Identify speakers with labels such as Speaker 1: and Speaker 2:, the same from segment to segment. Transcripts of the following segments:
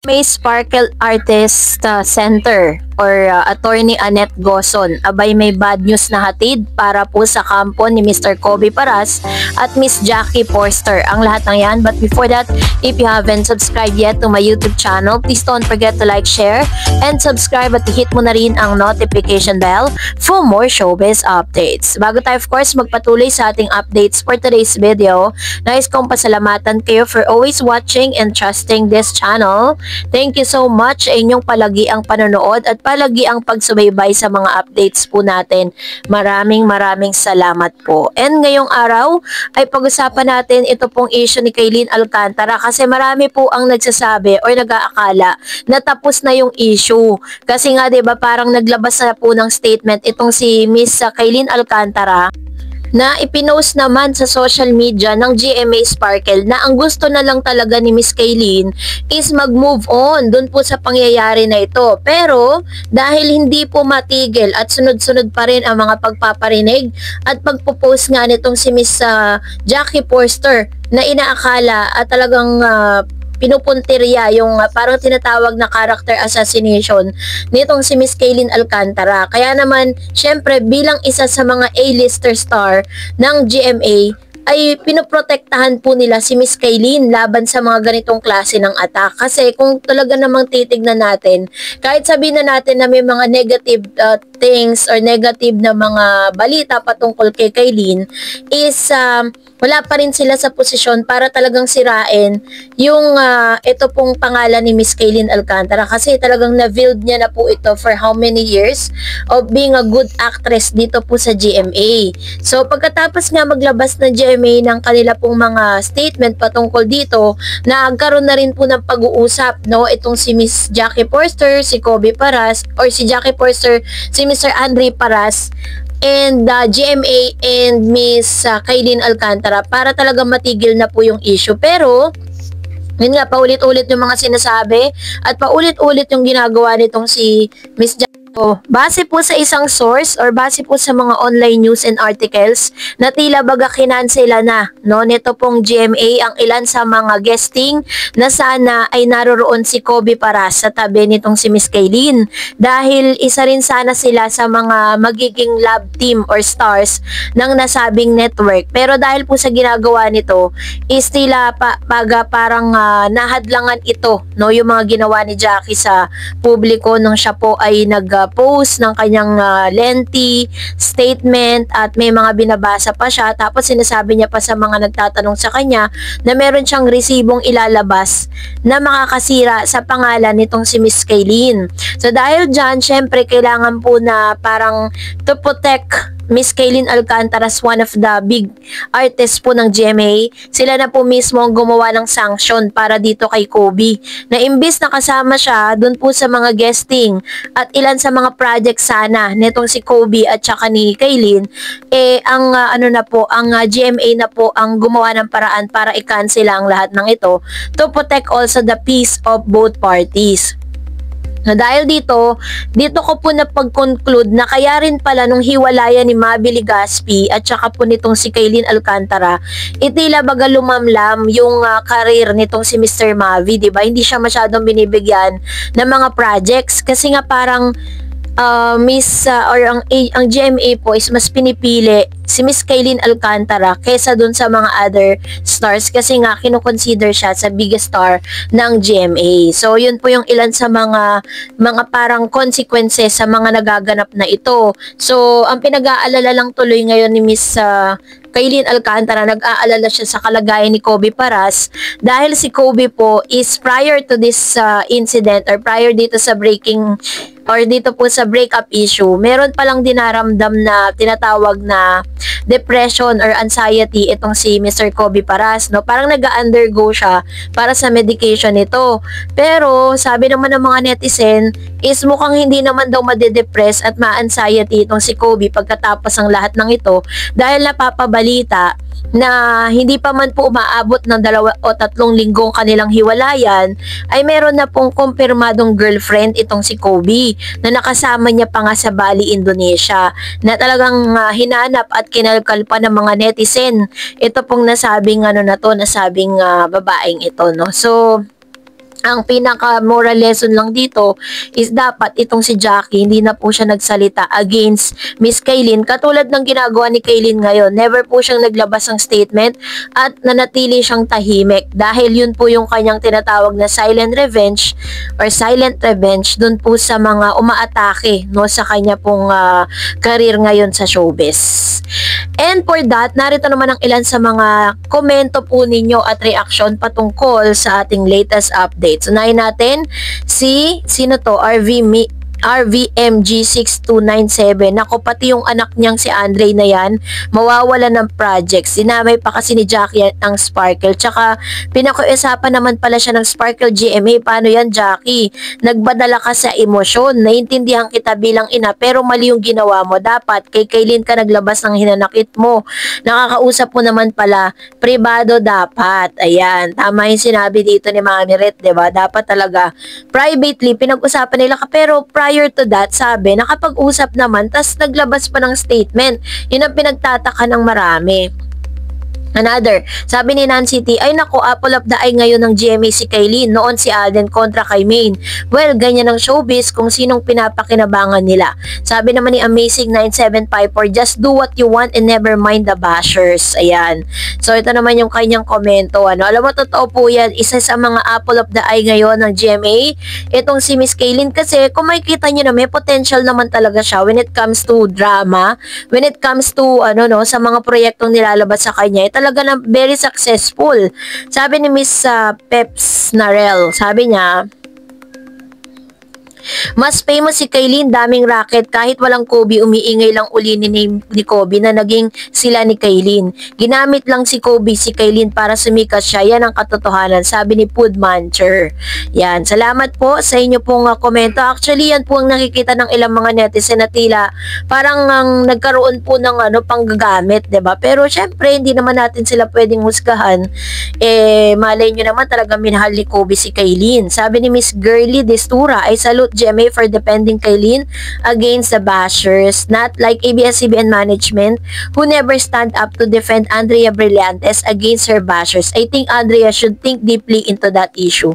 Speaker 1: May Sparkle Artist Center or Attorney Annette Gozon. Abay, may bad news na hatid para po sa kampo ni Mr. Kobe Paras at Miss Jackie Forster. Ang lahat ng yan. But before that, if you haven't subscribed yet to my YouTube channel, please don't forget to like, share, and subscribe at hit mo na rin ang notification bell for more showbiz updates. Bago tayo of course magpatuloy sa ating updates for today's video, nais kong pasalamatan kayo for always watching and trusting this channel. Thank you so much sa inyong palagi ang panonood at palagi ang pagsubaybay sa mga updates po natin. Maraming salamat po. And ngayong araw ay pag-usapan natin ito pong issue ni Kaylin Alcantara kasi marami po ang nagsasabi o nag-aakala na tapos na yung issue. Kasi nga 'di ba parang naglabas na po ng statement itong si Miss Kaylin Alcantara na ipinost naman sa social media ng GMA Sparkle na ang gusto na lang talaga ni Miss Kaylin is mag-move on dun po sa pangyayari na ito. Pero dahil hindi po matigil at sunod-sunod pa rin ang mga pagpaparinig at pagpo-post nga nitong si Miss Jackie Forster na inaakala at talagang pinupuntirya yung parang tinatawag na character assassination nitong si Miss Kaylin Alcantara. Kaya naman, syempre bilang isa sa mga A-lister star ng GMA, ay pinoprotektahan po nila si Miss Kaylin laban sa mga ganitong klase ng attack. Kasi kung talaga namang titignan natin, kahit sabihin na natin na may mga negative things or negative na mga balita patungkol kay Kaylin, is wala pa rin sila sa posisyon para talagang sirain yung ito pong pangalan ni Miss Kaylin Alcantara kasi talagang na-build niya na po ito for how many years of being a good actress dito po sa GMA. So pagkatapos nga maglabas ng GMA ng kanila pong mga statement patungkol dito, nagkaroon na rin po ng pag-uusap, no, itong si Miss Jackie Forster, si Kobe Paras, or si Jackie Forster, si Mr. Andre Paras, and GMA and Miss Kaylin Alcantara para talaga matigil na po yung issue. Pero yun nga, paulit-ulit yung mga sinasabi at paulit-ulit yung ginagawa nitong si Miss Jackie. Base po sa isang source or base po sa mga online news and articles na tila baga kinansela na, no, nito pong GMA ang ilan sa mga guesting na sana ay naroroon si Kobe Paras sa tabi nitong si Miss Kaylin dahil isa rin sana sila sa mga magiging love team or stars ng nasabing network. Pero dahil po sa ginagawa nito is tila parang nahadlangan ito, no, yung mga ginawa ni Jackie sa publiko nung siya po ay post ng kanyang lengthy statement at may mga binabasa pa siya, tapos sinasabi niya pa sa mga nagtatanong sa kanya na meron siyang resibong ilalabas na makakasira sa pangalan nitong si Miss Kaylin. So dahil dyan, syempre kailangan po na parang to protect Miss Kaylin Alcantara as one of the big artists po ng GMA, sila na po mismo ang gumawa ng sanction para dito kay Kobe. Na imbis na kasama siya dun po sa mga guesting at ilan sa mga project sana nitong si Kobe at saka ni Kaylin, ang ang GMA na po ang gumawa ng paraan para i-cancel ang lahat ng ito to protect also the peace of both parties. Na dahil dito ko po napag-conclude na kaya rin pala nung hiwalayan ni Mavi Legaspi at saka po nitong si Kaylin Alcantara, itila baga lumamlam yung career nitong si Mr. Mavi, diba? Hindi siya masyadong binibigyan ng mga projects kasi nga parang ang GMA po is mas pinipili si Miss Kaylin Alcantara kesa dun sa mga other stars kasi nga kinoconsider siya sa biggest star ng GMA. So yun po yung ilan sa mga parang consequences sa mga nagaganap na ito. So ang pinag-aalala lang tuloy ngayon ni Miss Kaylin Alcantara, nag-aalala siya sa kalagayan ni Kobe Paras dahil si Kobe po is prior to this incident or prior dito sa breakup issue, meron palang dinaramdam na tinatawag na depression or anxiety itong si Mr. Kobe Paras, no? Parang nag-undergo siya para sa medication nito. Pero sabi naman ng mga netizen is mukhang hindi naman daw made-depress at ma-anxiety itong si Kobe pagkatapos ng lahat ng ito dahil napapabalita na hindi pa man po umaabot ng 2 o 3 linggong kanilang hiwalayan, ay meron na pong kumpirmadong girlfriend itong si Kobe na nakasama niya pa nga sa Bali, Indonesia, na talagang hinanap at kinalkal pa ng mga netizen ito pong nasabing nasabing babaeng ito, no. So Ang pinaka moral lesson lang dito is dapat itong si Jackie hindi na po siya nagsalita against Miss Kaylin katulad ng ginagawa ni Kaylin ngayon. Never po siyang naglabas ng statement at nanatili siyang tahimik dahil yun po yung kanyang tinatawag na silent revenge or silent revenge dun po sa mga umaatake no sa kanya pong career ngayon sa showbiz. And for that, narito naman ang ilan sa mga komento po ninyo at reaction patungkol sa ating latest update. Unahin natin sino to? RVMG6297. Nako, pati yung anak niyang si Andre na yan, mawawala ng project. Sinamay pa kasi ni Jackie ang Sparkle. Tsaka, pinakiusapan naman pala siya ng Sparkle GMA. Paano yan, Jackie? Nagbadala ka sa emosyon. Naintindihan kita bilang ina, pero mali yung ginawa mo. Dapat, kay Kaylin ka naglabas ng hinanakit mo. Nakakausap mo naman pala, privado dapat. Ayan, tama yung sinabi dito ni Mami Ret, diba? Dapat talaga, privately, pinag-usapan nila ka, pero prior to that, sabi, nakapag-usap naman, tas naglabas pa ng statement. Yun ang pinagtataka ng marami. Another, sabi ni Nancy T, ay nako, apple of the eye ngayon ng GMA si Kaylin, noon si Alden kontra kay Maine. Well, ganyan ang showbiz kung sinong pinapakinabangan nila. Sabi naman ni Amazing 9754, just do what you want and never mind the bashers. Ayan. So, ito naman yung kanyang komento. Alam mo, totoo po yan, isa sa mga apple of the eye ngayon ng GMA, itong si Miss Kaylin, kasi kung makikita nyo na may potential naman talaga siya when it comes to drama, when it comes to, sa mga proyektong nilalabas sa kanya, talaga na very successful. Sabi ni Miss Peps Narel, sabi niya, mas famous si Kaylin, daming racket, kahit walang Kobe, umiingay lang uli ni Kobe na naging sila ni Kaylin. Ginamit lang si Kobe si Kaylin para sumikat siya, yan ang katotohanan, sabi ni Food Mancher. Yan, salamat po sa inyo pong komento. Actually, yan po ang nakikita ng ilang mga netizen na tila parang nagkaroon po ng panggagamit, 'di ba? Pero syempre, hindi naman natin sila pwedeng husgahan. Malay nyo naman talaga minahal ni Kobe si Kaylin. Sabi ni Miss Girly Destura, I salute GMA for defending Kaylin against the bashers, not like ABS-CBN management who never stand up to defend Andrea Brillantes against her bashers. I think Andrea should think deeply into that issue.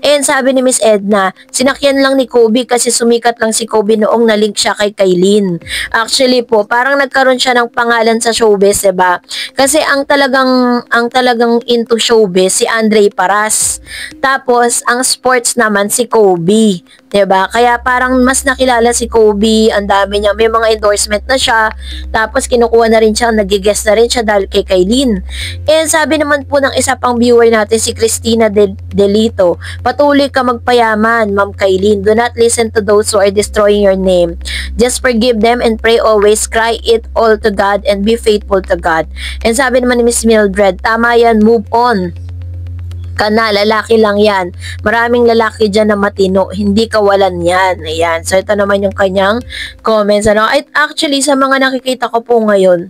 Speaker 1: And sabi ni Miss Edna, sinakyan lang ni Kobe kasi sumikat lang si Kobe noong nalink siya kay Kaylin. Actually po, parang nagkaroon siya ng pangalan sa showbiz, diba? Kasi ang talagang into showbiz si Andre Paras. Tapos ang sports naman si Kobe. 'Di ba? Kaya parang mas nakilala si Kobe, ang dami niya, may mga endorsement na siya. Tapos kinukuha na rin siya, nagigest na rin siya dahil kay Kaylin. And sabi naman po ng isa pang viewer natin, si Christina Delito, patuloy ka magpayaman, Ma'am Kaylin. Do not listen to those who are destroying your name. Just forgive them and pray always. Cry it all to God and be faithful to God. And sabi naman ni Miss Mildred, tama yan, move on ka na, lalaki lang yan. Maraming lalaki dyan na matino, hindi kawalan yan. Ayan. So, ito naman yung kanyang comments. Actually, sa mga nakikita ko po ngayon,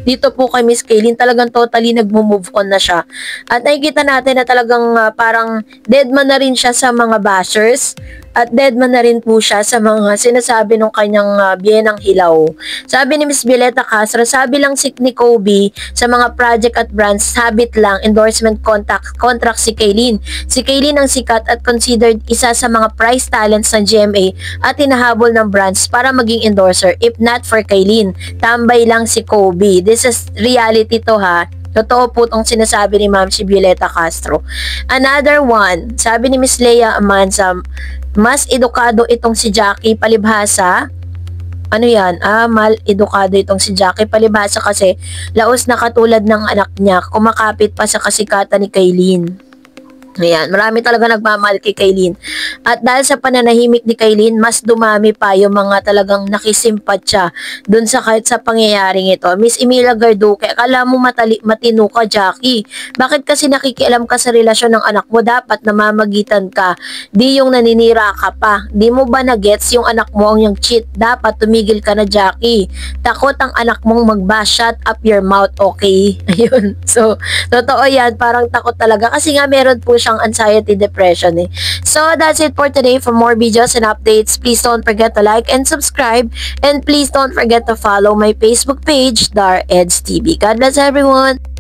Speaker 1: dito po kay Miss Kaylin, talagang totally nagmo-move on na siya. At nakikita natin na talagang parang dead man na rin siya sa mga bashers. At dead man na rin po siya sa mga sinasabi ng kanyang biyenang hilaw. Sabi ni Miss Violeta Castro, sabi lang ni Kobe sa mga project at brands, habit lang, endorsement contract si Kaylin. Si Kaylin ang sikat at considered isa sa mga prize talents ng GMA at hinahabol ng brands para maging endorser. If not for Kaylin, tambay lang si Kobe. This is reality to, ha. Totoo po itong sinasabi ni Ma'am si Violeta Castro. Another one, sabi ni Miss Leia Amanza, mas edukado itong si Jackie palibhasa. Ano yan? Mal edukado itong si Jackie palibhasa kasi laos na katulad ng anak niya, kumakapit pa sa kasikatan ni Kaylin. Ayan, marami talaga nagmamahal kay Kaylin. At dahil sa pananahimik ni Kaylin, mas dumami pa yung mga talagang nakisimpatya dun sa kahit sa pangyayaring ito. Miss Emilia Garduque, akala mo matino ka, Jackie. Bakit kasi nakikialam ka sa relasyon ng anak mo? Dapat namamagitan ka. Di yung naninira ka pa. Di mo ba na-gets yung anak mo ang yung cheat? Dapat tumigil ka na, Jackie. Takot ang anak mong mag-bash. Shut up your mouth, okay? Ayun. So, totoo yan. Parang takot talaga. Kasi nga meron po siyang anxiety, depression eh. So, that's it for today. For more videos and updates, please don't forget to like and subscribe. And please don't forget to follow my Facebook page, Dar Eds TV. God bless everyone!